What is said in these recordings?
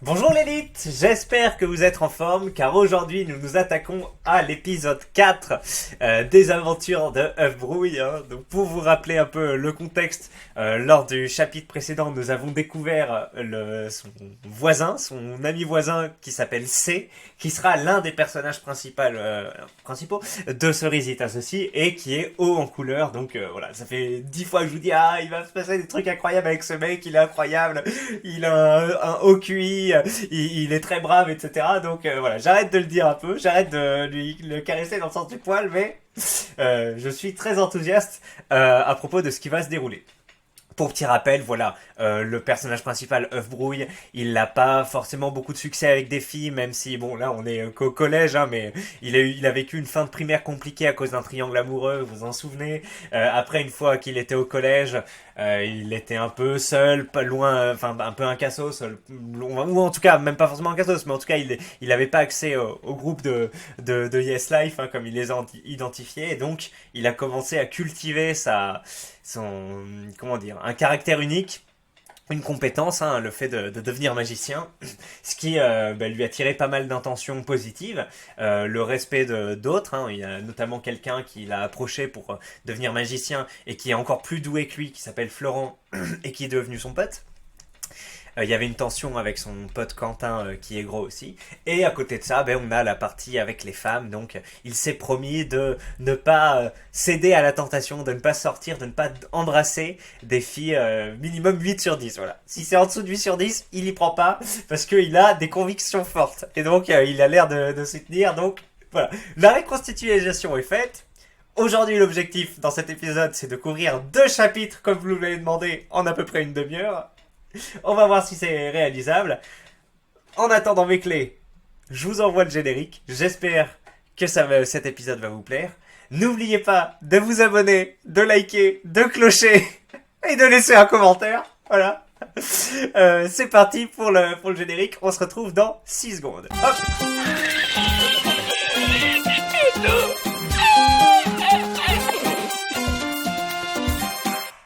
Bonjour l'élite, j'espère que vous êtes en forme car aujourd'hui nous nous attaquons à l'épisode 4 des aventures de Œuf-Brouille. Donc pour vous rappeler un peu le contexte, lors du chapitre précédent nous avons découvert son ami voisin qui s'appelle C, qui sera l'un des personnages principaux de Cerise Associé et qui est haut en couleur. Donc voilà, ça fait 10 fois que je vous dis il va se passer des trucs incroyables avec ce mec, il est incroyable, il a un haut QI, il est très brave, etc. Donc voilà, j'arrête de le dire un peu, j'arrête de lui le caresser dans le sens du poil, mais je suis très enthousiaste à propos de ce qui va se dérouler. Pour petit rappel, voilà, le personnage principal, Œuf-Brouille, il n'a pas forcément beaucoup de succès avec des filles, même si, bon, là, on est qu'au collège, mais il a vécu une fin de primaire compliquée à cause d'un triangle amoureux, vous vous en souvenez. Après, une fois qu'il était au collège, il était un peu seul, pas loin, enfin, un peu un cassos, ou en tout cas, même pas forcément un cassos, mais en tout cas, il avait pas accès au groupe de Yes Life, comme il les a identifiés, et donc, il a commencé à cultiver comment dire, un caractère unique, une compétence, le fait de devenir magicien, ce qui lui a tiré pas mal d'intentions positives, le respect d'autres, il y a notamment quelqu'un qui l'a approché pour devenir magicien et qui est encore plus doué que lui, qui s'appelle Florent et qui est devenu son pote. Il y avait une tension avec son pote Quentin qui est gros aussi. Et à côté de ça, on a la partie avec les femmes. Donc il s'est promis de ne pas céder à la tentation, de ne pas sortir, de ne pas embrasser des filles minimum 8 sur 10. Voilà. Si c'est en dessous de 8 sur 10, il y prend pas parce qu'il a des convictions fortes. Et donc il a l'air de soutenir. Donc voilà. La réconstitution est faite. Aujourd'hui, l'objectif dans cet épisode, c'est de couvrir 2 chapitres, comme vous l'avez demandé, en à peu près une demi-heure. On va voir si c'est réalisable. En attendant mes clés, je vous envoie le générique. J'espère que cet épisode va vous plaire. N'oubliez pas de vous abonner, de liker, de clocher et de laisser un commentaire. Voilà. C'est parti pour le générique. On se retrouve dans 6 secondes. Hop.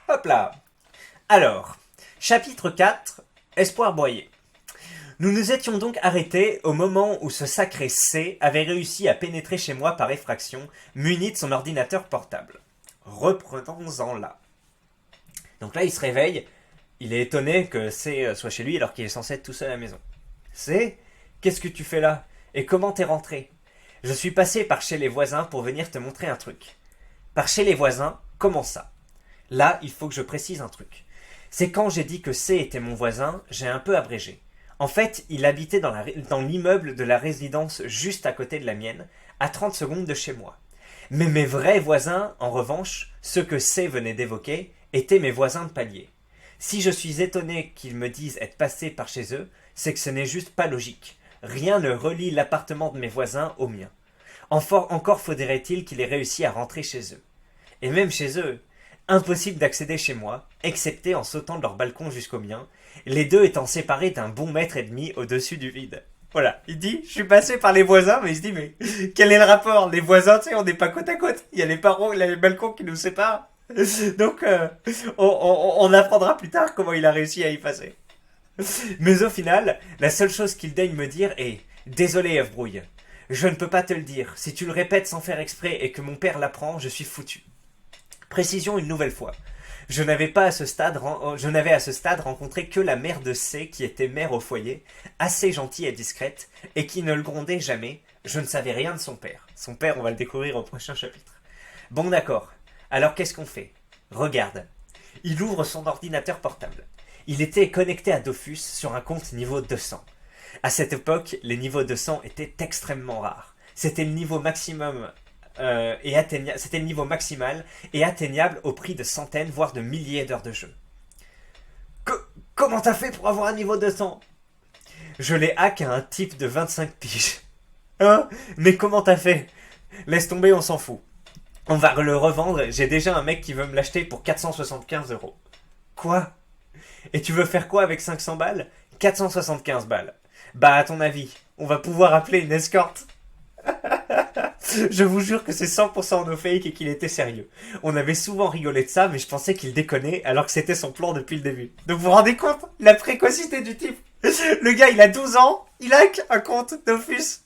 Hop là. Alors, chapitre 4, Espoir broyé. Nous nous étions donc arrêtés au moment où ce sacré C avait réussi à pénétrer chez moi par effraction, muni de son ordinateur portable. Reprenons-en là. Donc là, il se réveille. Il est étonné que C soit chez lui alors qu'il est censé être tout seul à la maison. C, qu'est-ce que tu fais là? Et comment t'es rentré? Je suis passé par chez les voisins pour venir te montrer un truc. Par chez les voisins, comment ça? Là, il faut que je précise un truc. C'est quand j'ai dit que C était mon voisin, j'ai un peu abrégé. En fait, il habitait dans l'immeuble de la résidence juste à côté de la mienne, à 30 secondes de chez moi. Mais mes vrais voisins, en revanche, ceux que C venait d'évoquer, étaient mes voisins de palier. Si je suis étonné qu'ils me disent être passé par chez eux, c'est que ce n'est juste pas logique. Rien ne relie l'appartement de mes voisins au mien. Encore faudrait-il qu'il ait réussi à rentrer chez eux. Et même chez eux, impossible d'accéder chez moi, excepté en sautant de leur balcon jusqu'au mien, les deux étant séparés d'un bon mètre et demi au-dessus du vide. Voilà, il dit, je suis passé par les voisins, mais il se dit, mais quel est le rapport? Les voisins, tu sais, on n'est pas côte à côte, il y a les balcons qui nous séparent. Donc, on apprendra plus tard comment il a réussi à y passer. Mais au final, la seule chose qu'il daigne me dire est, désolé Œuf-Brouille, je ne peux pas te le dire, si tu le répètes sans faire exprès et que mon père l'apprend, je suis foutu. Précision une nouvelle fois. Je n'avais à ce stade rencontré que la mère de C qui était mère au foyer, assez gentille et discrète, et qui ne le grondait jamais. Je ne savais rien de son père. Son père, on va le découvrir au prochain chapitre. Bon d'accord. Alors qu'est-ce qu'on fait? Regarde. Il ouvre son ordinateur portable. Il était connecté à Dofus sur un compte niveau 200. À cette époque, les niveaux 200 étaient extrêmement rares. C'était le niveau maximum c'était le niveau maximal et atteignable au prix de centaines, voire de milliers d'heures de jeu. Comment t'as fait pour avoir un niveau 200? Je l'ai hack à un type de 25 piges. Hein? Mais comment t'as fait? Laisse tomber, on s'en fout. On va le revendre, j'ai déjà un mec qui veut me l'acheter pour 475 euros. Quoi? Et tu veux faire quoi avec 500 balles? 475 balles. Bah à ton avis, on va pouvoir appeler une escorte. Je vous jure que c'est 100% no fake et qu'il était sérieux. On avait souvent rigolé de ça, mais je pensais qu'il déconnait alors que c'était son plan depuis le début. Donc vous vous rendez compte la précocité du type. Le gars, il a 12 ans, il a un compte Dofus.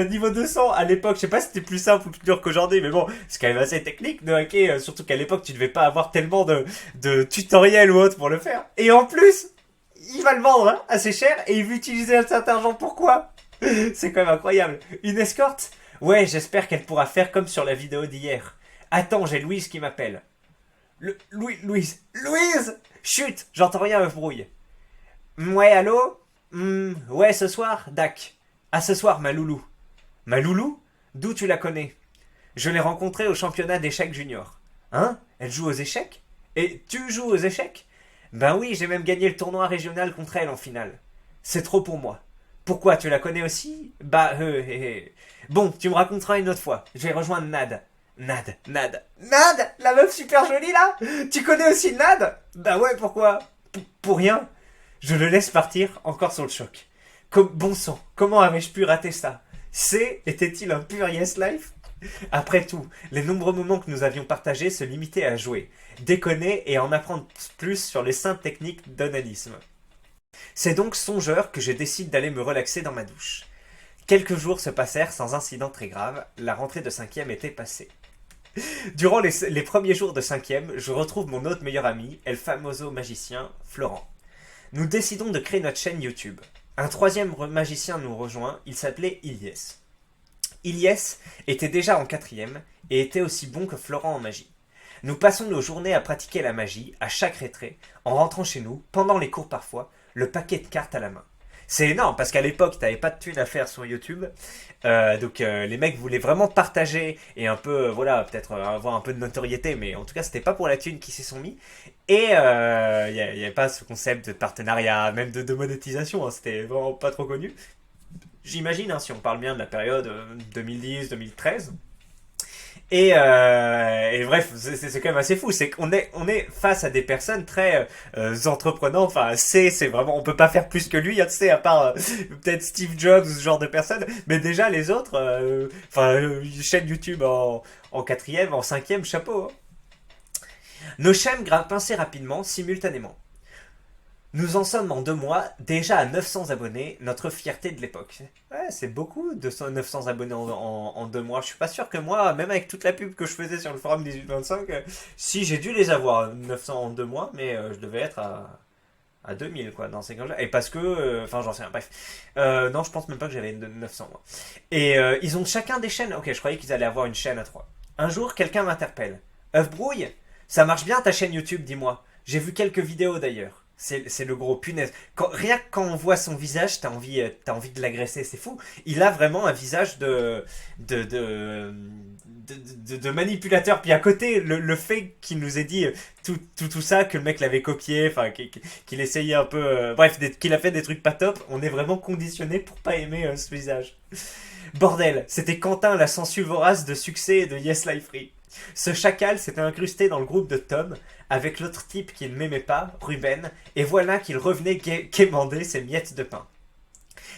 Niveau 200, à l'époque, je sais pas si c'était plus simple ou plus dur qu'aujourd'hui, mais bon, c'est quand même assez technique de hacker, surtout qu'à l'époque, tu devais pas avoir tellement de tutoriels ou autre pour le faire. Et en plus, il va le vendre hein, assez cher et il veut utiliser cet argent. Pourquoi? C'est quand même incroyable. Une escorte? Ouais, j'espère qu'elle pourra faire comme sur la vidéo d'hier. Attends, j'ai Louise qui m'appelle. Louise! Chut, j'entends rien, œuf brouille. Ouais, allô? Ouais, ce soir, Dac. À ce soir, ma loulou. Ma loulou? D'où tu la connais? Je l'ai rencontrée au championnat d'échecs junior. Hein? Elle joue aux échecs? Et tu joues aux échecs? Ben oui, j'ai même gagné le tournoi régional contre elle en finale. C'est trop pour moi. Pourquoi, tu la connais aussi? Bah, Bon, tu me raconteras une autre fois. Je vais rejoindre Nad. Nad? La meuf super jolie là? Tu connais aussi Nad? Bah ouais, pourquoi? Pour rien. Je le laisse partir, encore sur le choc. Bon sang, comment avais-je pu rater ça? Était-il un pur yes life? Après tout, les nombreux moments que nous avions partagés se limitaient à jouer, déconner et en apprendre plus sur les simples techniques d'onalisme. C'est donc songeur que je décide d'aller me relaxer dans ma douche. Quelques jours se passèrent sans incident très grave, la rentrée de 5e était passée. Durant les premiers jours de 5e, je retrouve mon autre meilleur ami, El Famoso magicien, Florent. Nous décidons de créer notre chaîne YouTube. Un troisième magicien nous rejoint, il s'appelait Ilyes. Ilyes était déjà en 4e et était aussi bon que Florent en magie. Nous passons nos journées à pratiquer la magie, à chaque récré, en rentrant chez nous, pendant les cours parfois, le paquet de cartes à la main. C'est énorme parce qu'à l'époque, t'avais pas de thunes à faire sur YouTube, donc les mecs voulaient vraiment partager et un peu, voilà, peut-être avoir un peu de notoriété, mais en tout cas, c'était pas pour la thune qu'ils s'y sont mis. Et il y avait pas ce concept de partenariat, même de monétisation, hein, c'était vraiment pas trop connu. J'imagine, hein, si on parle bien de la période 2010-2013. Et bref, c'est quand même assez fou. C'est qu'on est face à des personnes très entreprenantes. Enfin, c'est vraiment, on peut pas faire plus que lui, hein, tu sais, à part peut-être Steve Jobs ou ce genre de personnes. Mais déjà les autres, chaîne YouTube en 4e, en 5e, chapeau. Hein. Nos chaînes grimpent assez rapidement, simultanément. Nous en sommes en 2 mois déjà à 900 abonnés, notre fierté de l'époque. Ouais, c'est beaucoup, 900 abonnés en 2 mois. Je suis pas sûr que moi, même avec toute la pub que je faisais sur le forum 1825, si j'ai dû les avoir 900 en 2 mois, mais je devais être à 2000 quoi dans ces cas-là. Et parce que, enfin j'en sais rien, bref. Non, je pense même pas que j'avais 900 moi. Et ils ont chacun des chaînes. Ok, je croyais qu'ils allaient avoir une chaîne à 3. Un jour, quelqu'un m'interpelle. Œuf brouille, ça marche bien ta chaîne YouTube, dis-moi. J'ai vu quelques vidéos d'ailleurs. C'est le gros punaise. Rien que quand on voit son visage, t'as envie de l'agresser, c'est fou. Il a vraiment un visage de manipulateur. Puis à côté, le fait qu'il nous ait dit tout ça, que le mec l'avait copié, enfin qu'il essayait un peu, bref, qu'il a fait des trucs pas top, on est vraiment conditionné pour pas aimer ce visage. Bordel, c'était Quentin la sangsue vorace de succès et de Yes Life Free. Ce chacal s'était incrusté dans le groupe de Tom avec l'autre type qui ne m'aimait pas, Ruben, et voilà qu'il revenait quémander ses miettes de pain.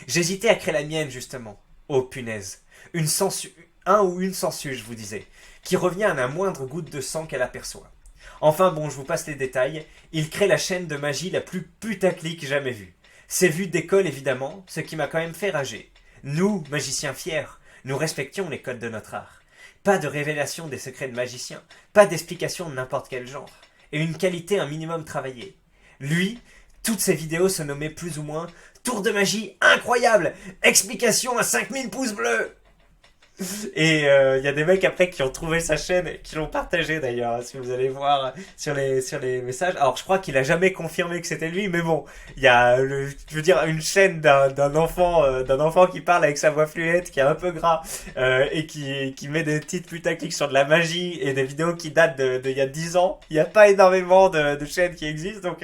J'hésitais à créer la mienne justement. Oh punaise. Un ou une sangsue, je vous disais, qui revient à la moindre goutte de sang qu'elle aperçoit. Enfin bon, je vous passe les détails. Il crée la chaîne de magie la plus putaclic jamais vue. C'est vu d'école évidemment, ce qui m'a quand même fait rager. Nous, magiciens fiers, nous respections les codes de notre art. Pas de révélation des secrets de magicien, pas d'explication de n'importe quel genre, et une qualité un minimum travaillée. Lui, toutes ses vidéos se nommaient plus ou moins « Tour de magie incroyable! Explication à 5000 pouces bleus !» Et il y a des mecs après qui ont trouvé sa chaîne, qui l'ont partagé d'ailleurs, si vous allez voir sur les messages. Alors je crois qu'il a jamais confirmé que c'était lui, mais bon, il y a je veux dire une chaîne d'un enfant qui parle avec sa voix fluette, qui est un peu gras et qui met des petites putaclics sur de la magie et des vidéos qui datent de il y a 10 ans. Il n'y a pas énormément de chaînes qui existent, donc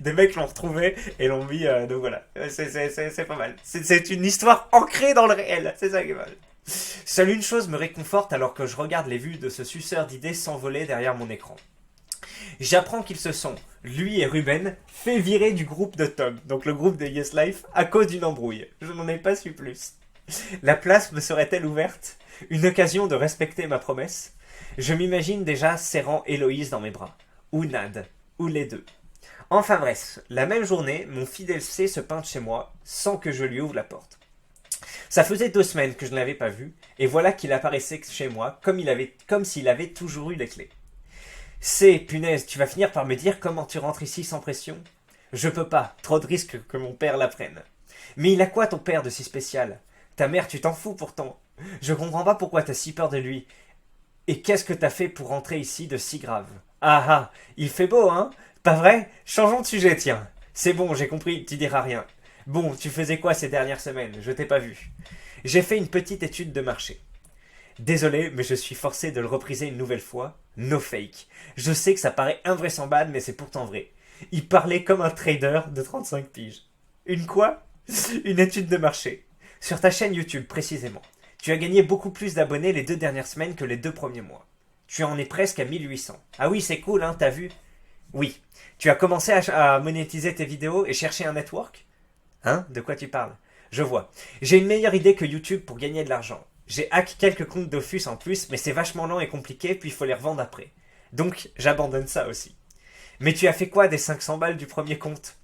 des mecs l'ont retrouvé et l'ont mis. Donc voilà, c'est pas mal. C'est une histoire ancrée dans le réel, c'est ça qui est mal. Seule une chose me réconforte alors que je regarde les vues de ce suceur d'idées s'envoler derrière mon écran. J'apprends qu'ils se sont, lui et Ruben, fait virer du groupe de Tom, donc le groupe de Yes Life, à cause d'une embrouille. Je n'en ai pas su plus. La place me serait-elle ouverte? Une occasion de respecter ma promesse. Je m'imagine déjà serrant Héloïse dans mes bras. Ou Nad. Ou les deux. Enfin bref, la même journée, mon fidèle C se peint chez moi, sans que je lui ouvre la porte. Ça faisait 2 semaines que je ne l'avais pas vu, et voilà qu'il apparaissait chez moi, comme s'il avait toujours eu les clés. C, punaise, tu vas finir par me dire comment tu rentres ici sans pression? Je peux pas, trop de risques que mon père l'apprenne. Mais il a quoi ton père de si spécial? Ta mère, tu t'en fous pourtant. Je comprends pas pourquoi t'as si peur de lui. Et qu'est-ce que t'as fait pour rentrer ici de si grave? Ah ah, il fait beau, hein? Pas vrai? Changeons de sujet, tiens. C'est bon, j'ai compris, tu diras rien. Bon, tu faisais quoi ces dernières semaines? Je t'ai pas vu. J'ai fait une petite étude de marché. Désolé, mais je suis forcé de le repriser une nouvelle fois. No fake. Je sais que ça paraît invraisemblable, mais c'est pourtant vrai. Il parlait comme un trader de 35 piges. Une quoi? Une étude de marché. Sur ta chaîne YouTube, précisément. Tu as gagné beaucoup plus d'abonnés les 2 dernières semaines que les 2 premiers mois. Tu en es presque à 1800. Ah oui, c'est cool, hein, t'as vu? Oui. Tu as commencé à monétiser tes vidéos et chercher un network? Hein? De quoi tu parles? Je vois. J'ai une meilleure idée que YouTube pour gagner de l'argent. J'ai hack quelques comptes Dofus en plus, mais c'est vachement lent et compliqué, puis il faut les revendre après. Donc, j'abandonne ça aussi. Mais tu as fait quoi des 500 balles du premier compte?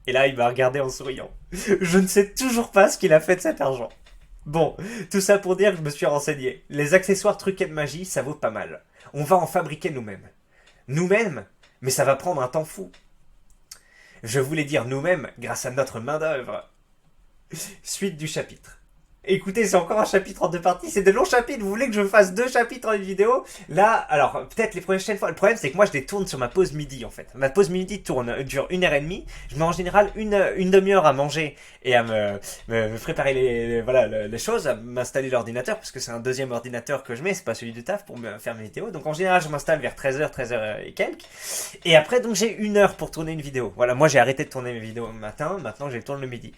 Et là, il m'a regardé en souriant. Je ne sais toujours pas ce qu'il a fait de cet argent. Bon, tout ça pour dire que je me suis renseigné. Les accessoires truqués de magie, ça vaut pas mal. On va en fabriquer nous-mêmes. Nous-mêmes? Mais ça va prendre un temps fou. Je voulais dire nous-mêmes grâce à notre main-d'œuvre. Suite du chapitre. Écoutez, c'est encore un chapitre en 2 parties, c'est de longs chapitres, vous voulez que je fasse 2 chapitres en une vidéo? Là, alors, peut-être les prochaines fois, le problème c'est que moi je les tourne sur ma pause midi en fait. Ma pause midi dure 1h30, je mets en général une demi-heure à manger et à me préparer les choses, à m'installer l'ordinateur, parce que c'est un deuxième ordinateur que je mets, c'est pas celui du taf pour me faire mes vidéos, donc en général je m'installe vers 13h et quelques, et après donc j'ai 1 heure pour tourner une vidéo. Voilà, moi j'ai arrêté de tourner mes vidéos le matin, maintenant je les tourne le midi,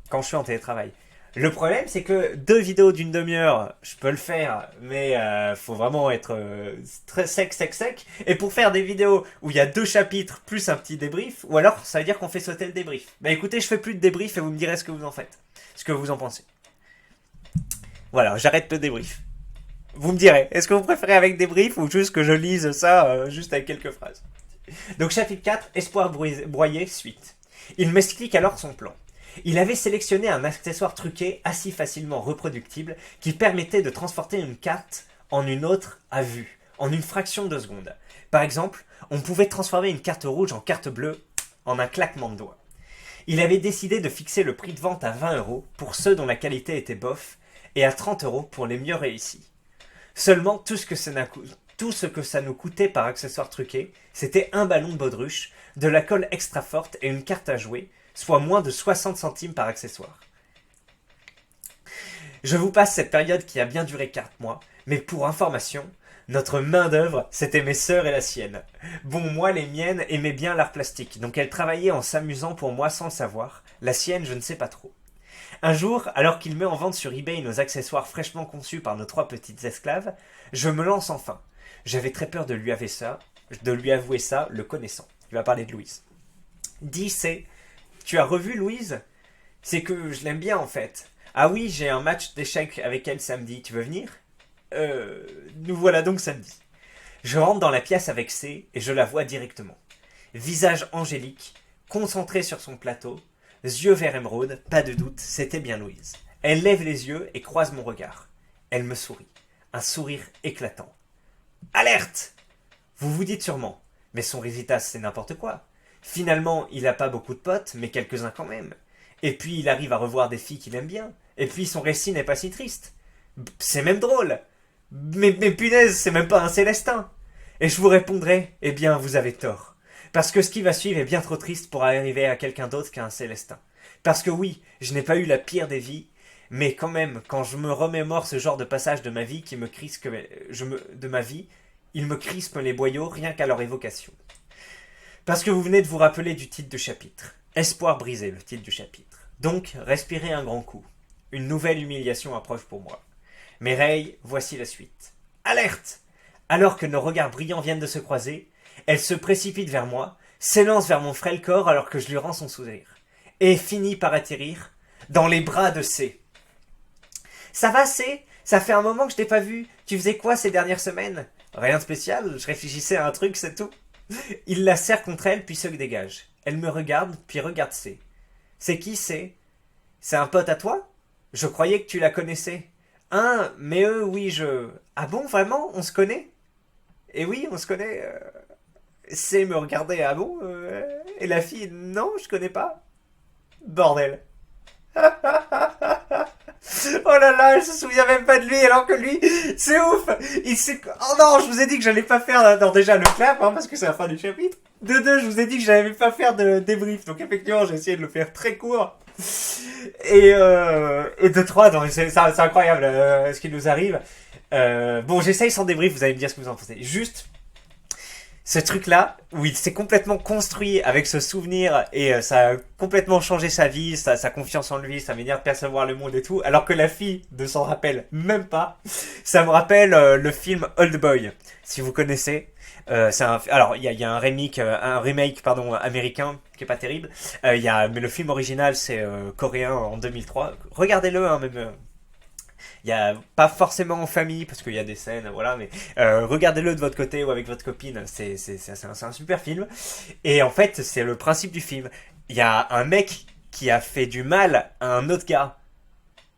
quand je suis en télétravail. Le problème, c'est que 2 vidéos d'une demi-heure, je peux le faire, mais faut vraiment être très sec. Et pour faire des vidéos où il y a 2 chapitres plus un petit débrief, ou alors ça veut dire qu'on fait sauter le débrief. Bah écoutez, je fais plus de débrief et vous me direz ce que vous en faites, ce que vous en pensez. Voilà, j'arrête le débrief. Vous me direz, est-ce que vous préférez avec débrief ou juste que je lise ça juste avec quelques phrases? Donc chapitre 4, Espoir broyé, suite. Il m'explique alors son plan. Il avait sélectionné un accessoire truqué assez facilement reproductible qui permettait de transporter une carte en une autre à vue, en une fraction de seconde. Par exemple, on pouvait transformer une carte rouge en carte bleue en un claquement de doigts. Il avait décidé de fixer le prix de vente à 20 € pour ceux dont la qualité était bof et à 30 € pour les mieux réussis. Seulement, tout ce que ça nous coûtait par accessoire truqué, c'était un ballon de baudruche, de la colle extra forte et une carte à jouer, soit moins de 60 centimes par accessoire. Je vous passe cette période qui a bien duré 4 mois, mais pour information, notre main-d'œuvre, c'était mes sœurs et la sienne. Bon, moi, les miennes aimaient bien l'art plastique, donc elles travaillaient en s'amusant pour moi sans le savoir. La sienne, je ne sais pas trop. Un jour, alors qu'il met en vente sur eBay nos accessoires fraîchement conçus par nos 3 petites esclaves, je me lance enfin. J'avais très peur de lui avouer ça, le connaissant. Il va parler de Louise. Dis, c'est... Tu as revu Louise? C'est que je l'aime bien en fait. Ah oui, j'ai un match d'échecs avec elle samedi, tu veux venir? Nous voilà donc samedi. Je rentre dans la pièce avec C et je la vois directement. Visage angélique, concentré sur son plateau, yeux vert émeraude, pas de doute, c'était bien Louise. Elle lève les yeux et croise mon regard. Elle me sourit. Un sourire éclatant. Alerte! Vous vous dites sûrement, mais son résultat c'est n'importe quoi. Finalement, il n'a pas beaucoup de potes, mais quelques-uns quand même. Et puis, il arrive à revoir des filles qu'il aime bien. Et puis, son récit n'est pas si triste. C'est même drôle. Mais punaise, c'est même pas un Célestin. Et je vous répondrai, eh bien, vous avez tort. Parce que ce qui va suivre est bien trop triste pour arriver à quelqu'un d'autre qu'un Célestin. Parce que oui, je n'ai pas eu la pire des vies, mais quand même, quand je me remémore ce genre de passage de ma vie qui me crispe, il me crispe les boyaux rien qu'à leur évocation. Parce que vous venez de vous rappeler du titre du chapitre. Espoir brisé, le titre du chapitre. Donc, respirez un grand coup. Une nouvelle humiliation approche pour moi. Mireille, voici la suite. Alerte! Alors que nos regards brillants viennent de se croiser, elle se précipite vers moi, s'élance vers mon frêle corps alors que je lui rends son sourire, et finit par atterrir dans les bras de C. Ça va, C? Ça fait un moment que je t'ai pas vu. Tu faisais quoi ces dernières semaines? Rien de spécial, je réfléchissais à un truc, c'est tout. Il la serre contre elle, puis se dégage. Elle me regarde, puis regarde C. C'est qui c'est? C'est un pote à toi? Je croyais que tu la connaissais. Mais eux, oui, je... Ah bon, vraiment? On se connaît? Et oui, on se connaît. C'est me regarder, ah bon? Et la fille, non, je connais pas. Bordel. Oh là là, elle se souvient même pas de lui, alors que lui, c'est ouf. Il s'est... Oh non, je vous ai dit que j'allais pas faire, non, déjà le clap, hein, parce que c'est la fin du chapitre. De deux, je vous ai dit que j'allais pas faire de débrief, donc effectivement, j'ai essayé de le faire très court. Et de trois, non, c'est incroyable ce qui nous arrive. Bon, j'essaye sans débrief, vous allez me dire ce que vous en pensez. Juste, ce truc-là, où il s'est complètement construit avec ce souvenir et ça a complètement changé sa vie, sa confiance en lui, sa manière de percevoir le monde et tout, alors que la fille ne s'en rappelle même pas. Ça me rappelle le film Old Boy, si vous connaissez. Alors il y a un remake pardon américain qui est pas terrible. Mais le film original c'est coréen en 2003. Regardez-le, hein, même. Il y a pas forcément en famille parce qu'il y a des scènes, voilà, mais regardez-le de votre côté ou avec votre copine. C'est un super film. Et en fait, c'est le principe du film. Il y a un mec qui a fait du mal à un autre gars.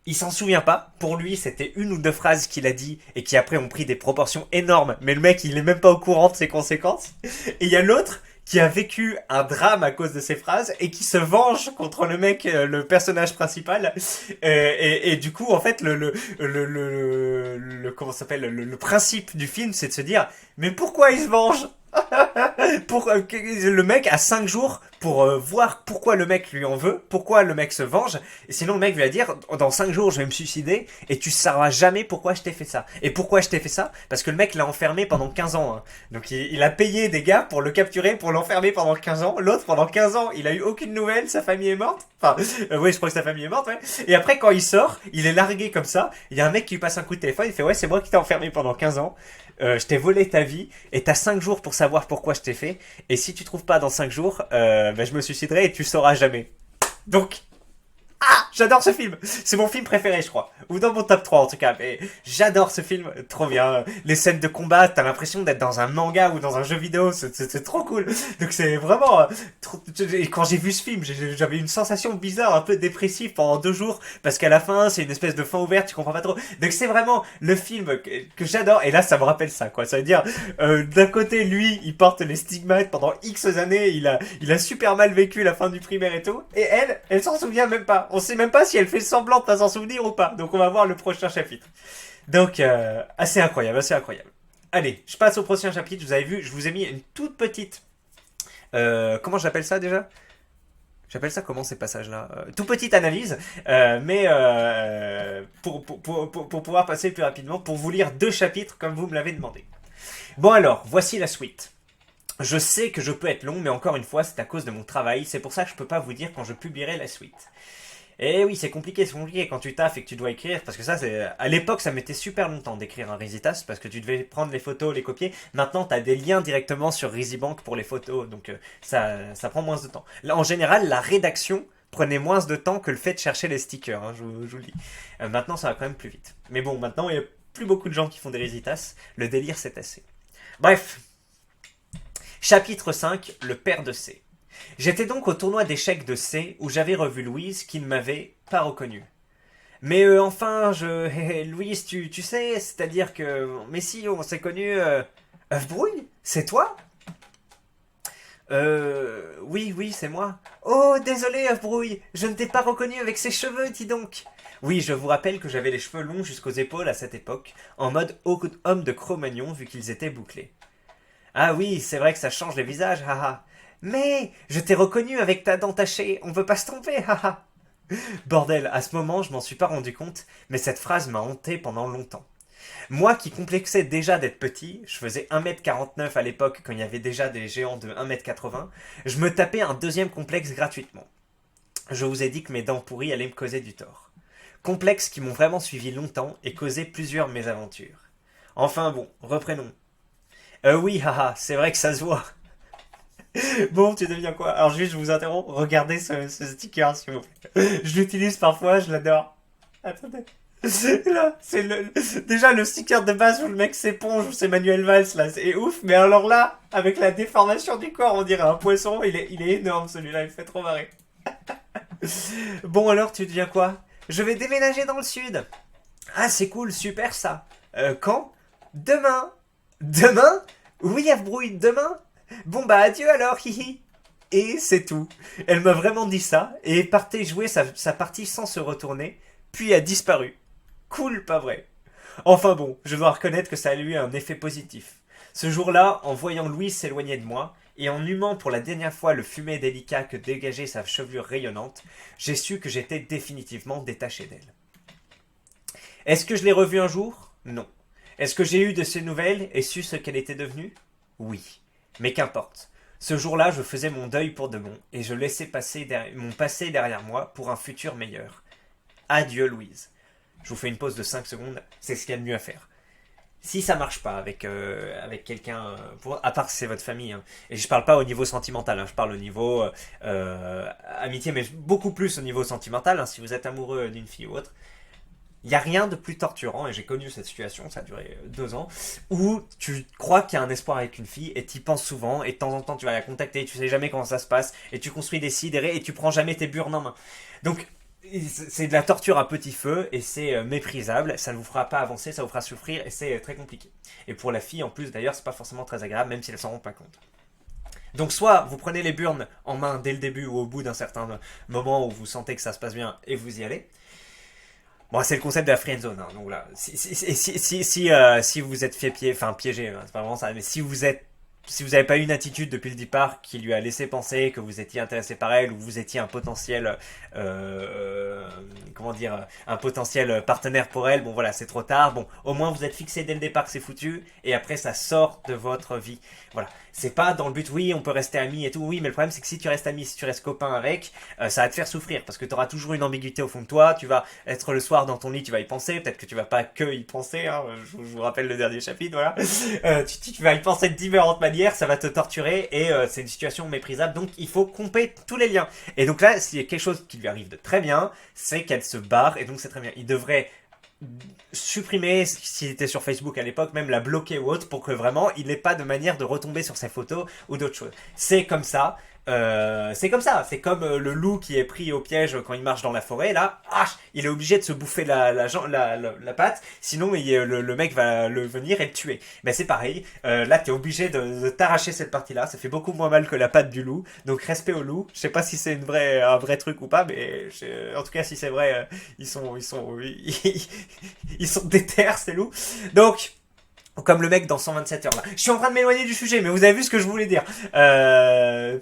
Il s'en souvient pas. Pour lui, c'était une ou deux phrases qu'il a dit et qui après ont pris des proportions énormes. Mais le mec, il est même pas au courant de ses conséquences. Et il y a l'autre qui a vécu un drame à cause de ces phrases et qui se venge contre le mec, le personnage principal. Et du coup, en fait, comment ça s'appelle, le principe du film, c'est de se dire, mais pourquoi il se venge? Le mec a 5 jours pour voir pourquoi le mec lui en veut, pourquoi le mec se venge, et sinon le mec va dire dans 5 jours je vais me suicider et tu sauras jamais pourquoi je t'ai fait ça. Et pourquoi je t'ai fait ça? Parce que le mec l'a enfermé pendant 15 ans. Hein. Donc il a payé des gars pour le capturer, pour l'enfermer pendant 15 ans. L'autre pendant 15 ans il a eu aucune nouvelle, sa famille est morte. Enfin, oui je crois que sa famille est morte, ouais. Et après quand il sort, il est largué comme ça, il y a un mec qui lui passe un coup de téléphone, il fait ouais c'est moi qui t'ai enfermé pendant 15 ans. Je t'ai volé ta vie et t'as 5 jours pour savoir pourquoi je t'ai fait. Et si tu trouves pas dans 5 jours, je me suiciderai et tu sauras jamais. Donc, j'adore ce film. C'est mon film préféré, je crois. Ou dans mon top 3 en tout cas. Mais j'adore ce film. Trop bien. Les scènes de combat, t'as l'impression d'être dans un manga ou dans un jeu vidéo. C'est trop cool. Donc c'est vraiment... Et quand j'ai vu ce film, j'avais une sensation bizarre, un peu dépressive pendant 2 jours. Parce qu'à la fin, c'est une espèce de fin ouverte, tu comprends pas trop. Donc c'est vraiment le film que j'adore. Et là, ça me rappelle ça, quoi. Ça veut dire, d'un côté, lui, il porte les stigmates pendant X années. Il a super mal vécu la fin du primaire et tout. Et elle s'en souvient même pas. On sait même pas si elle fait semblant de pas s'en souvenir ou pas. Donc on va voir le prochain chapitre. Donc assez incroyable, assez incroyable. Allez, je passe au prochain chapitre. Vous avez vu, je vous ai mis une toute petite... comment j'appelle ça déjà? J'appelle ça comment ces passages-là? Toute petite analyse, mais pour pouvoir passer plus rapidement, pour vous lire 2 chapitres comme vous me l'avez demandé. Bon alors, voici la suite. Je sais que je peux être long, mais encore une fois, c'est à cause de mon travail. C'est pour ça que je peux pas vous dire quand je publierai la suite. Et oui, c'est compliqué quand tu taffes et que tu dois écrire, parce que ça, à l'époque, ça mettait super longtemps d'écrire un Rizitas, parce que tu devais prendre les photos, les copier. Maintenant, t'as des liens directement sur Rizibank pour les photos, donc ça prend moins de temps. Là, en général, la rédaction prenait moins de temps que le fait de chercher les stickers, hein, je vous le dis. Maintenant, ça va quand même plus vite. Mais bon, maintenant, il y a plus beaucoup de gens qui font des Rizitas, le délire, c'est assez. Bref. Chapitre 5, le père de C. J'étais donc au tournoi d'échecs de C où j'avais revu Louise qui ne m'avait pas reconnu. Mais enfin, Louise, tu sais, c'est-à-dire que... Mais si, on s'est connus... Œuf Brouille, c'est toi? Oui, c'est moi. Oh, désolé, Œuf Brouille, je ne t'ai pas reconnu avec ces cheveux, dis donc. Oui, je vous rappelle que j'avais les cheveux longs jusqu'aux épaules à cette époque, en mode homme de Cro-Magnon vu qu'ils étaient bouclés. Ah oui, c'est vrai que ça change les visages, haha. Mais je t'ai reconnu avec ta dent tachée, on veut pas se tromper, haha. Bordel, à ce moment, je m'en suis pas rendu compte, mais cette phrase m'a hanté pendant longtemps. Moi qui complexais déjà d'être petit, je faisais 1m49 à l'époque quand il y avait déjà des géants de 1m80, je me tapais un deuxième complexe gratuitement. Je vous ai dit que mes dents pourries allaient me causer du tort. Complexes qui m'ont vraiment suivi longtemps et causé plusieurs mésaventures. Enfin bon, reprenons. Oui, haha, c'est vrai que ça se voit. Bon, tu deviens quoi? Alors juste, je vous interromps, regardez ce sticker, s'il vous plaît. Je l'utilise parfois, je l'adore. Attendez. Là, déjà le sticker de base où le mec s'éponge, où c'est Manuel Valls, là, c'est ouf. Mais alors là, avec la déformation du corps, on dirait un poisson. Il est énorme celui-là, il me fait trop marrer. Bon alors, tu deviens quoi? Je vais déménager dans le sud. Ah, c'est cool, super ça. Quand? Demain. Demain? Oui, Brouille, demain. Bon bah adieu alors, hihi. Et c'est tout. Elle m'a vraiment dit ça, et est partie jouer sa partie sans se retourner, puis a disparu. Cool, pas vrai? Enfin bon, je dois reconnaître que ça a eu un effet positif. Ce jour-là, en voyant Louise s'éloigner de moi, et en humant pour la dernière fois le fumet délicat que dégageait sa chevelure rayonnante, j'ai su que j'étais définitivement détaché d'elle. Est-ce que je l'ai revue un jour? Non. Est-ce que j'ai eu de ses nouvelles et su ce qu'elle était devenue? Oui. Mais qu'importe. Ce jour-là, je faisais mon deuil pour de bon, et je laissais passer mon passé derrière moi pour un futur meilleur. Adieu, Louise. Je vous fais une pause de 5 secondes, c'est ce qu'il y a de mieux à faire. Si ça marche pas avec quelqu'un, à part si c'est votre famille, hein, et je parle pas au niveau sentimental, hein, je parle au niveau amitié, mais beaucoup plus au niveau sentimental, hein, si vous êtes amoureux d'une fille ou autre, il n'y a rien de plus torturant, et j'ai connu cette situation, ça a duré 2 ans, où tu crois qu'il y a un espoir avec une fille, et tu y penses souvent, et de temps en temps tu vas la contacter, tu sais jamais comment ça se passe, et tu construis des sidérés, et tu prends jamais tes burnes en main. Donc, c'est de la torture à petit feu, et c'est méprisable, ça ne vous fera pas avancer, ça vous fera souffrir, et c'est très compliqué. Et pour la fille, en plus, d'ailleurs, c'est pas forcément très agréable, même si elle s'en rend pas compte. Donc soit vous prenez les burnes en main dès le début ou au bout d'un certain moment où vous sentez que ça se passe bien et vous y allez. Bon, c'est le concept de la friendzone, hein, donc là, si vous êtes piégé, hein, c'est pas vraiment ça, mais si vous n'avez pas eu une attitude depuis le départ qui lui a laissé penser que vous étiez intéressé par elle ou vous étiez un potentiel, un potentiel partenaire pour elle, bon voilà, c'est trop tard. Bon, au moins vous êtes fixé dès le départ que c'est foutu et après ça sort de votre vie. Voilà, c'est pas dans le but, oui, on peut rester amis et tout, oui, mais le problème c'est que si tu restes ami, si tu restes copain avec, ça va te faire souffrir parce que tu auras toujours une ambiguïté au fond de toi. Tu vas être le soir dans ton lit, tu vas y penser, peut-être que tu vas pas que y penser. Hein, je vous rappelle le dernier chapitre, voilà. Tu vas y penser de différentes manières, ça va te torturer et c'est une situation méprisable. Donc il faut couper tous les liens. Et donc là, s'il y a quelque chose qui lui arrive de très bien, c'est qu'elle se barre et donc c'est très bien. Il devrait supprimer, s'il était sur Facebook à l'époque, même la bloquer ou autre, pour que vraiment il n'ait pas de manière de retomber sur ses photos ou d'autres choses. C'est comme ça. C'est comme le loup qui est pris au piège quand il marche dans la forêt. Là, il est obligé de se bouffer la patte, sinon le mec va venir et le tuer. Ben c'est pareil. Là, t'es obligé de t'arracher cette partie-là. Ça fait beaucoup moins mal que la patte du loup. Donc respect au loup. Je sais pas si c'est un vrai truc ou pas, mais en tout cas, si c'est vrai, ils sont déter ces loups. Donc comme le mec dans 127 heures là. Je suis en train de m'éloigner du sujet, mais vous avez vu ce que je voulais dire.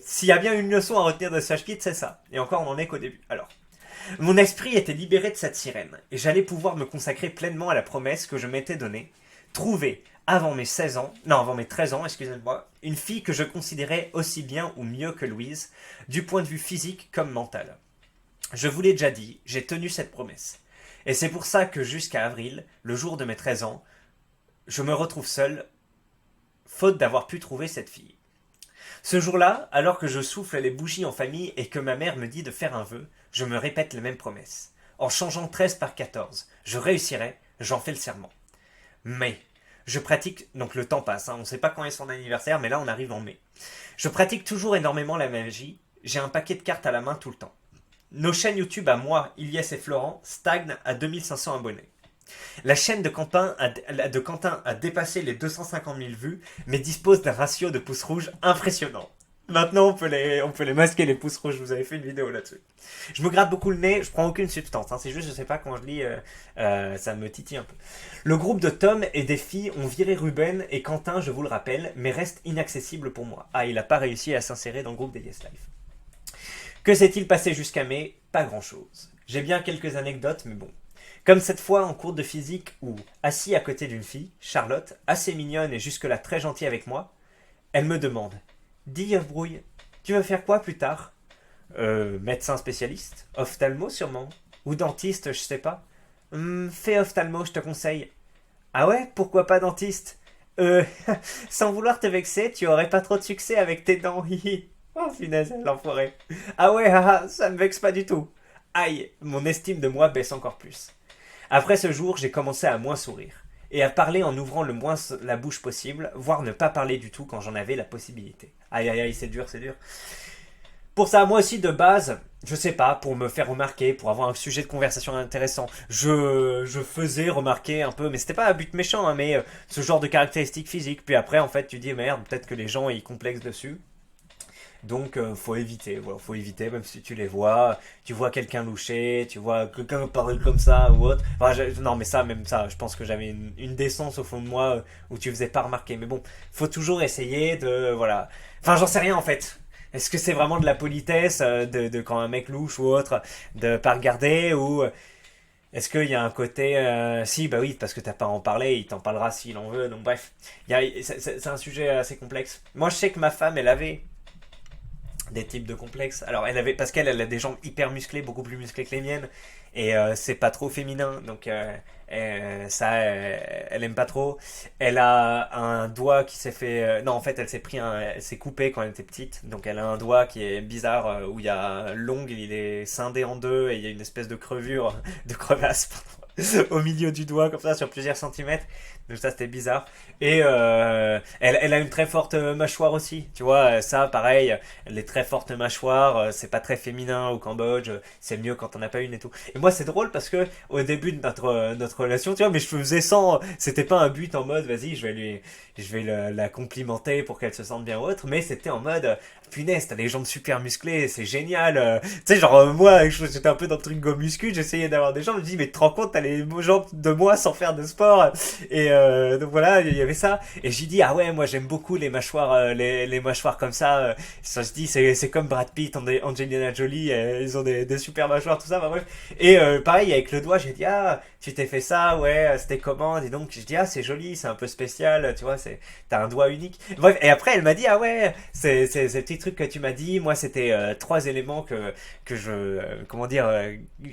S'il y a bien une leçon à retenir de ce chapitre, c'est ça. Et encore, on en est qu'au début. Alors, mon esprit était libéré de cette sirène, et j'allais pouvoir me consacrer pleinement à la promesse que je m'étais donnée. Trouver, avant mes 13 ans, excusez-moi, une fille que je considérais aussi bien ou mieux que Louise, du point de vue physique comme mental. Je vous l'ai déjà dit, j'ai tenu cette promesse. Et c'est pour ça que jusqu'à avril, le jour de mes 13 ans, je me retrouve seul, faute d'avoir pu trouver cette fille. Ce jour-là, alors que je souffle les bougies en famille et que ma mère me dit de faire un vœu, je me répète les mêmes promesses. En changeant 13 par 14, je réussirai, j'en fais le serment. Mais, je pratique, donc le temps passe, hein, on ne sait pas quand est son anniversaire, mais là on arrive en mai. Je pratique toujours énormément la magie, j'ai un paquet de cartes à la main tout le temps. Nos chaînes YouTube à moi, Ilyes et Florent stagnent à 2500 abonnés. La chaîne de Quentin a dépassé les 250 000 vues, mais dispose d'un ratio de pouces rouges impressionnant. Maintenant, on peut les masquer, les pouces rouges. Vous avez fait une vidéo là-dessus. Je me gratte beaucoup le nez, je prends aucune substance. Hein, c'est juste, je sais pas, quand je lis, ça me titille un peu. Le groupe de Tom et des filles ont viré Ruben et Quentin, je vous le rappelle, mais reste inaccessible pour moi. Ah, il n'a pas réussi à s'insérer dans le groupe des Yes Life. Que s'est-il passé jusqu'à mai? Pas grand-chose. J'ai bien quelques anecdotes, mais bon. Comme cette fois en cours de physique où, assis à côté d'une fille, Charlotte, assez mignonne et jusque-là très gentille avec moi, elle me demande « Dis, Brouille, tu veux faire quoi plus tard ?»« Médecin spécialiste, ophtalmo sûrement, ou dentiste, je sais pas. Fais ophtalmo, je te conseille. »« Ah ouais, pourquoi pas dentiste ?»« Sans vouloir te vexer, tu aurais pas trop de succès avec tes dents, hihi. » Oh, finesse, l'enfoiré. « Ah ouais, haha, ça me vexe pas du tout. » Aïe, mon estime de moi baisse encore plus. Après ce jour, j'ai commencé à moins sourire. Et à parler en ouvrant le moins la bouche possible, voire ne pas parler du tout quand j'en avais la possibilité. Aïe aïe aïe, c'est dur, c'est dur. Pour ça, moi aussi, de base, je sais pas, pour me faire remarquer, pour avoir un sujet de conversation intéressant, je faisais remarquer un peu, mais c'était pas un but méchant, hein, mais ce genre de caractéristiques physiques. Puis après, en fait, tu dis, merde, peut-être que les gens, ils complexent dessus. Donc, faut éviter, voilà, faut éviter, même si tu les vois, tu vois quelqu'un loucher, tu vois quelqu'un parler comme ça ou autre. Enfin, non, mais ça, même ça, je pense que j'avais une décence au fond de moi où tu faisais pas remarquer. Mais bon, faut toujours essayer de, voilà. Enfin, j'en sais rien en fait. Est-ce que c'est vraiment de la politesse de quand un mec louche ou autre de pas regarder ou est-ce qu'il y a un côté si bah oui parce que t'as pas à en parler il t'en parlera s'il en veut donc bref c'est un sujet assez complexe. Moi je sais que ma femme elle avait des types de complexes. Alors, elle avait, parce qu'elle a des jambes hyper musclées, beaucoup plus musclées que les miennes, et c'est pas trop féminin, donc ça, elle aime pas trop. Elle a un doigt qui s'est fait, non, en fait, elle s'est coupée quand elle était petite, donc elle a un doigt qui est bizarre, où il y a l'ongle, il est scindé en deux, et il y a une espèce de crevure, de crevasse, pardon, au milieu du doigt, comme ça, sur plusieurs centimètres. Donc ça, c'était bizarre. Et elle a une très forte mâchoire aussi. Tu vois, ça, pareil, les très fortes mâchoires, c'est pas très féminin au Cambodge. C'est mieux quand on n'a pas une et tout. Et moi, c'est drôle parce que au début de notre relation, tu vois, mais je faisais sans. C'était pas un but en mode, vas-y, je vais la complimenter pour qu'elle se sente bien ou autre. Mais c'était en mode, punaise, t'as des jambes super musclées, c'est génial. Tu sais, genre, moi, j'étais un peu dans le truc go muscu, j'essayais d'avoir des jambes. Je me dis, mais tu te rends compte, t'as les jambes de moi sans faire de sport. Et donc voilà, il y avait ça. Et j'ai dit, ah ouais, moi j'aime beaucoup les mâchoires, les mâchoires comme ça. Ça se dit, c'est comme Brad Pitt, Angelina Jolie, ils ont des super mâchoires, tout ça, bah bref. Et pareil, avec le doigt, j'ai dit, ah, tu t'es fait ça, ouais, c'était comment? Et donc, j'ai dit, ah, c'est joli, c'est un peu spécial, tu vois, t'as un doigt unique. Bref, et après, elle m'a dit, ah ouais, ces petits trucs que tu m'as dit, moi c'était trois éléments que comment dire,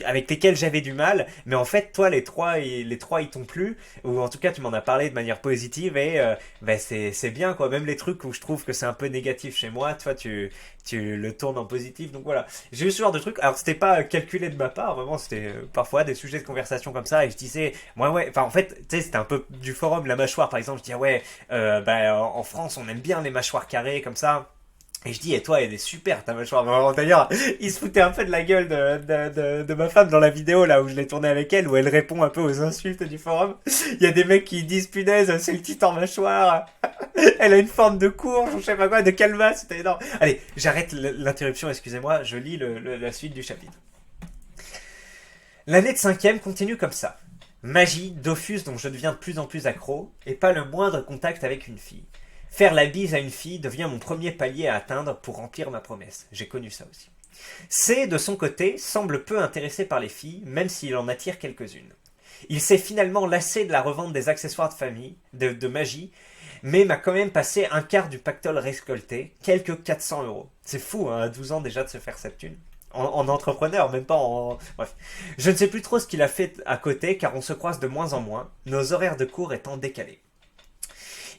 avec lesquels j'avais du mal. Mais en fait, toi, les trois, ils t'ont plu ou en tout cas tu m'en as parlé de manière positive et ben c'est bien quoi, même les trucs où je trouve que c'est un peu négatif chez moi, toi tu le tournes en positif, donc voilà, j'ai eu ce genre de trucs. Alors c'était pas calculé de ma part, vraiment c'était parfois des sujets de conversation comme ça et je disais moi ouais, enfin en fait tu sais c'était un peu du forum, la mâchoire par exemple, je dis ah ouais bah, en France on aime bien les mâchoires carrées comme ça. Et je dis, et toi, elle est super ta mâchoire. Vraiment, d'ailleurs, il se foutait un peu de la gueule de ma femme dans la vidéo là où je l'ai tournée avec elle, où elle répond un peu aux insultes du forum. Il y a des mecs qui disent, punaise, c'est le titan mâchoire. Elle a une forme de courge, je sais pas quoi, de calma, c'était énorme. Allez, j'arrête l'interruption, excusez-moi, je lis la suite du chapitre. L'année de cinquième continue comme ça. Magie, Dofus dont je deviens de plus en plus accro, et pas le moindre contact avec une fille. Faire la bise à une fille devient mon premier palier à atteindre pour remplir ma promesse. J'ai connu ça aussi. C, de son côté, semble peu intéressé par les filles, même s'il en attire quelques-unes. Il s'est finalement lassé de la revente des accessoires de famille, de magie, mais m'a quand même passé un quart du pactole récolté, quelques 400 euros. C'est fou, hein, à 12 ans déjà de se faire cette thune. En entrepreneur, même pas en... Bref. Je ne sais plus trop ce qu'il a fait à côté, car on se croise de moins en moins, nos horaires de cours étant décalés.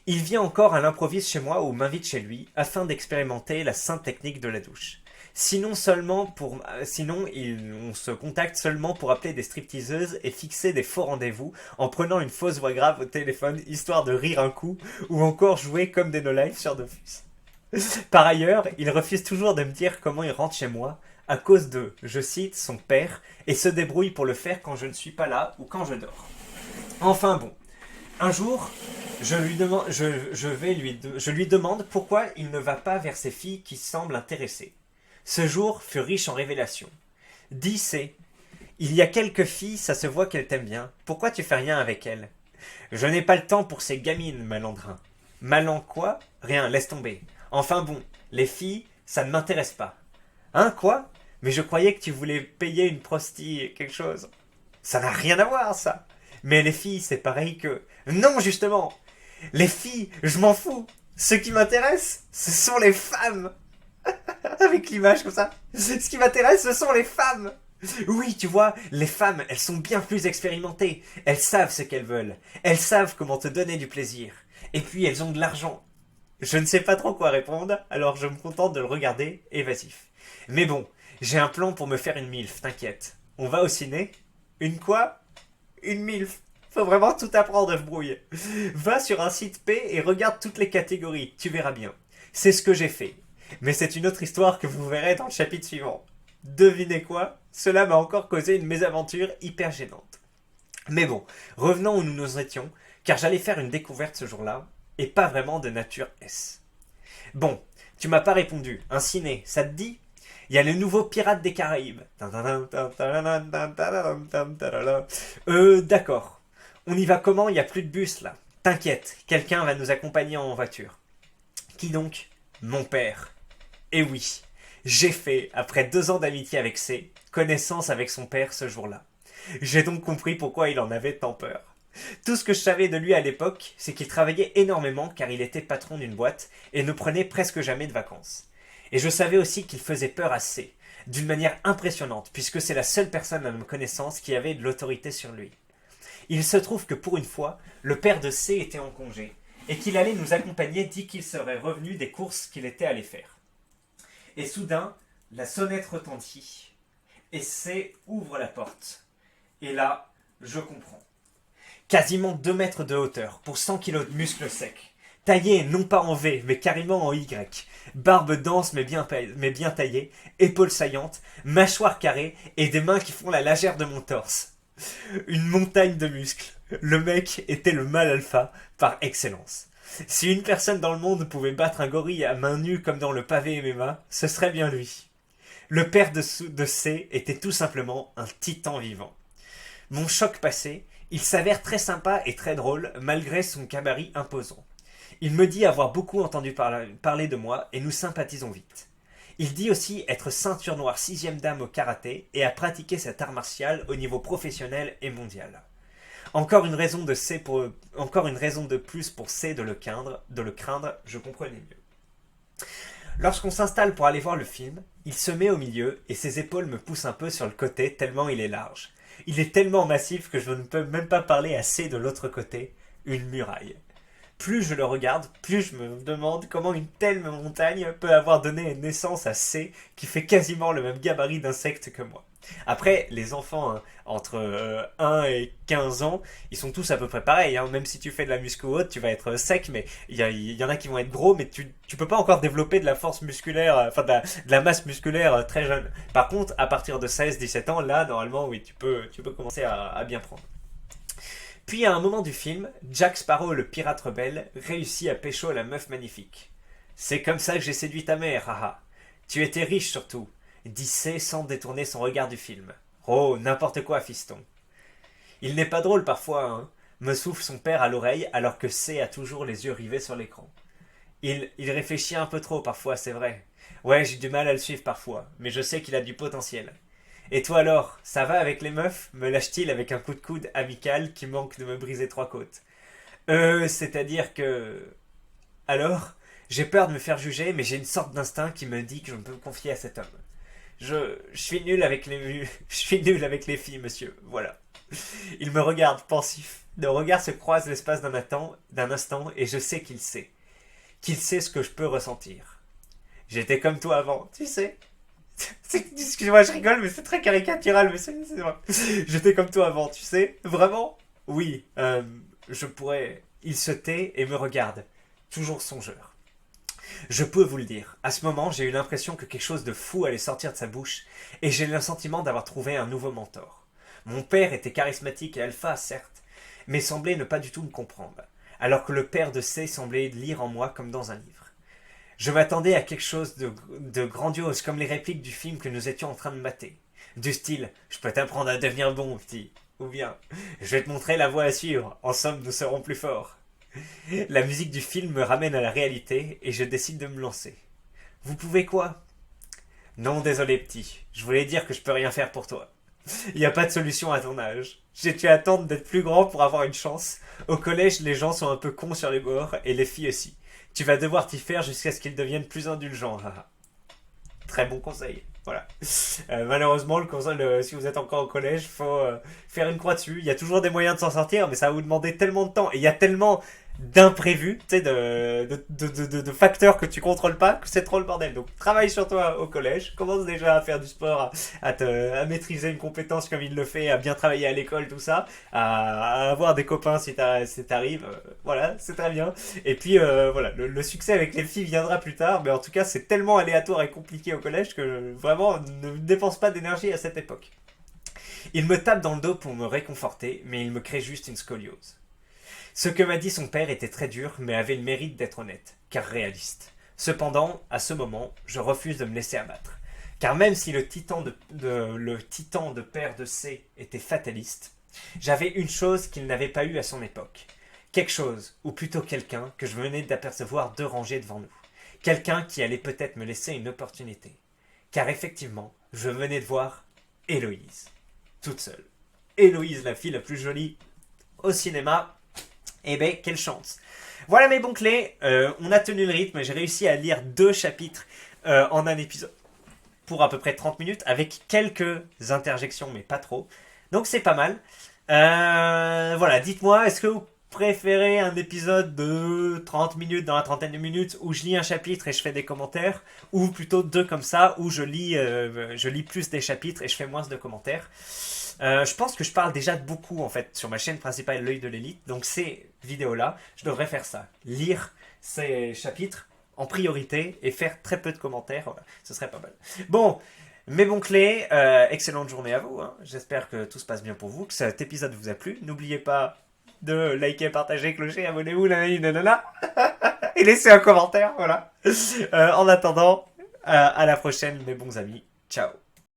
Il vient encore à l'improviste chez moi ou m'invite chez lui afin d'expérimenter la sainte technique de la douche. Sinon, on se contacte seulement pour appeler des stripteaseuses et fixer des faux rendez-vous en prenant une fausse voix grave au téléphone histoire de rire un coup ou encore jouer comme des no-life sur Dofus. Par ailleurs, il refuse toujours de me dire comment il rentre chez moi à cause de, je cite, son père et se débrouille pour le faire quand je ne suis pas là ou quand je dors. Enfin bon. Un jour, je lui demande pourquoi il ne va pas vers ces filles qui semblent intéressées. Ce jour fut riche en révélations. Dis c'est, il y a quelques filles, ça se voit qu'elles t'aiment bien. Pourquoi tu fais rien avec elles? Je n'ai pas le temps pour ces gamines, malandrin. Malan quoi? Rien, laisse tomber. Enfin bon, les filles, ça ne m'intéresse pas. Hein, quoi? Mais je croyais que tu voulais payer une prosti quelque chose. Ça n'a rien à voir, ça. Mais les filles, c'est pareil que... Non, justement. Les filles, je m'en fous. Ce qui m'intéresse, ce sont les femmes. Avec l'image comme ça. Ce qui m'intéresse, ce sont les femmes. Oui, tu vois, les femmes, elles sont bien plus expérimentées. Elles savent ce qu'elles veulent. Elles savent comment te donner du plaisir. Et puis, elles ont de l'argent. Je ne sais pas trop quoi répondre, alors je me contente de le regarder, évasif. Mais bon, j'ai un plan pour me faire une milf, t'inquiète. On va au ciné? Une quoi? Une MILF. Faut vraiment tout apprendre, Brouille. Va sur un site P et regarde toutes les catégories, tu verras bien. C'est ce que j'ai fait. Mais c'est une autre histoire que vous verrez dans le chapitre suivant. Devinez quoi? Cela m'a encore causé une mésaventure hyper gênante. Mais bon, revenons où nous nous étions, car j'allais faire une découverte ce jour-là, et pas vraiment de nature S. Bon, tu m'as pas répondu. Un ciné, ça te dit? Il y a le nouveau Pirate des Caraïbes. D'accord. On y va comment? Il y a plus de bus là. T'inquiète, quelqu'un va nous accompagner en voiture. Qui donc? Mon père. Et oui, j'ai fait, après 2 ans d'amitié avec C, connaissance avec son père ce jour-là. J'ai donc compris pourquoi il en avait tant peur. Tout ce que je savais de lui à l'époque, c'est qu'il travaillait énormément car il était patron d'une boîte et ne prenait presque jamais de vacances. Et je savais aussi qu'il faisait peur à C, d'une manière impressionnante, puisque c'est la seule personne à ma connaissance qui avait de l'autorité sur lui. Il se trouve que pour une fois, le père de C était en congé, et qu'il allait nous accompagner dès qu'il serait revenu des courses qu'il était allé faire. Et soudain, la sonnette retentit, et C ouvre la porte. Et là, je comprends. Quasiment 2 mètres de hauteur, pour 100 kilos de muscles secs. Taillé non pas en V, mais carrément en Y. Barbe dense mais bien taillée, épaules saillantes, mâchoire carrée et des mains qui font la lagère de mon torse. Une montagne de muscles. Le mec était le mâle alpha par excellence. Si une personne dans le monde pouvait battre un gorille à main nue comme dans le pavé MMA, ce serait bien lui. Le père de C était tout simplement un titan vivant. Mon choc passé, il s'avère très sympa et très drôle malgré son gabarit imposant. Il me dit avoir beaucoup entendu parler de moi et nous sympathisons vite. Il dit aussi être ceinture noire 6e dame au karaté et à pratiquer cet art martial au niveau professionnel et mondial. Encore une raison de plus pour C de le craindre, je comprenais mieux. Lorsqu'on s'installe pour aller voir le film, il se met au milieu et ses épaules me poussent un peu sur le côté tellement il est large. Il est tellement massif que je ne peux même pas parler à C de l'autre côté, une muraille. Plus je le regarde, plus je me demande comment une telle montagne peut avoir donné naissance à C qui fait quasiment le même gabarit d'insecte que moi. Après, les enfants entre 1 et 15 ans, ils sont tous à peu près pareils. Même si tu fais de la muscu haute, tu vas être sec, mais il y en a qui vont être gros, mais tu peux pas encore développer de la force musculaire, de la masse musculaire très jeune. Par contre, à partir de 16-17 ans, là, normalement, oui, tu peux commencer à bien prendre. Puis à un moment du film, Jack Sparrow, le pirate rebelle, réussit à pécho la meuf magnifique. C'est comme ça que j'ai séduit ta mère, haha. Tu étais riche surtout, dit C sans détourner son regard du film. Oh, n'importe quoi, fiston. Il n'est pas drôle parfois, hein, me souffle son père à l'oreille alors que C a toujours les yeux rivés sur l'écran. Il réfléchit un peu trop parfois, c'est vrai. Ouais, j'ai du mal à le suivre parfois, mais je sais qu'il a du potentiel. Et toi alors, ça va avec les meufs? Me lâche-t-il avec un coup de coude amical qui manque de me briser 3 côtes. C'est-à-dire que... Alors, j'ai peur de me faire juger, mais j'ai une sorte d'instinct qui me dit que je me peux me confier à cet homme. Je suis nul avec les... je suis nul avec les filles, monsieur, voilà. Il me regarde, pensif. Nos regards se croisent l'espace d'un instant, et je sais qu'il sait. Qu'il sait ce que je peux ressentir. J'étais comme toi avant, tu sais. Excuse-moi, je rigole, mais c'est très caricatural, mais c'est vrai. J'étais comme toi avant, tu sais. Vraiment? Oui, je pourrais... Il se tait et me regarde, toujours songeur. Je peux vous le dire, à ce moment, j'ai eu l'impression que quelque chose de fou allait sortir de sa bouche, et j'ai le sentiment d'avoir trouvé un nouveau mentor. Mon père était charismatique et alpha, certes, mais semblait ne pas du tout me comprendre, alors que le père de C semblait lire en moi comme dans un livre. Je m'attendais à quelque chose de grandiose, comme les répliques du film que nous étions en train de mater. Du style « Je peux t'apprendre à devenir bon, petit » ou bien « Je vais te montrer la voie à suivre, en somme nous serons plus forts ». La musique du film me ramène à la réalité et je décide de me lancer. « Vous pouvez quoi ?»« Non, désolé, petit, je voulais dire que je peux rien faire pour toi. Il n'y a pas de solution à ton âge. J'ai dû attendre d'être plus grand pour avoir une chance. Au collège, les gens sont un peu cons sur les bords, et les filles aussi. Tu vas devoir t'y faire jusqu'à ce qu'ils deviennent plus indulgents. Très bon conseil. Voilà. Malheureusement, si vous êtes encore au collège, il faut faire une croix dessus. Il y a toujours des moyens de s'en sortir, mais ça va vous demander tellement de temps. Et il y a tellement d'imprévus, tu sais, de facteurs que tu contrôles pas, que c'est trop le bordel. Donc travaille sur toi au collège, commence déjà à faire du sport, à maîtriser une compétence comme il le fait, à bien travailler à l'école, tout ça, à avoir des copains si t'arrives, voilà, c'est très bien. Et puis voilà, le succès avec les filles viendra plus tard, mais en tout cas c'est tellement aléatoire et compliqué au collège que vraiment ne dépense pas d'énergie à cette époque. Il me tape dans le dos pour me réconforter, mais il me crée juste une scoliose. Ce que m'a dit son père était très dur, mais avait le mérite d'être honnête, car réaliste. Cependant, à ce moment, je refuse de me laisser abattre. Car même si le titan de père de C était fataliste, j'avais une chose qu'il n'avait pas eue à son époque. Quelque chose, ou plutôt quelqu'un, que je venais d'apercevoir 2 rangées devant nous. Quelqu'un qui allait peut-être me laisser une opportunité. Car effectivement, je venais de voir Héloïse, toute seule. Héloïse, la fille la plus jolie au cinéma. Eh ben, quelle chance. Voilà mes bons clés, on a tenu le rythme, j'ai réussi à lire 2 chapitres en un épisode pour à peu près 30 minutes, avec quelques interjections, mais pas trop. Donc c'est pas mal. Voilà, dites-moi, est-ce que vous préférez un épisode de 30 minutes dans la trentaine de minutes où je lis un chapitre et je fais des commentaires, ou plutôt 2 comme ça où je lis plus des chapitres et je fais moins de commentaires. Je pense que je parle déjà de beaucoup en fait sur ma chaîne principale L'œil de l'élite, donc ces vidéos-là, je devrais faire ça, lire ces chapitres en priorité et faire très peu de commentaires, voilà, ce serait pas mal. Bon, mes bons clés, excellente journée à vous, hein. J'espère que tout se passe bien pour vous, que cet épisode vous a plu, n'oubliez pas de liker, partager, clocher, abonnez-vous, nanana, et laissez un commentaire, voilà. En attendant, à la prochaine mes bons amis, ciao.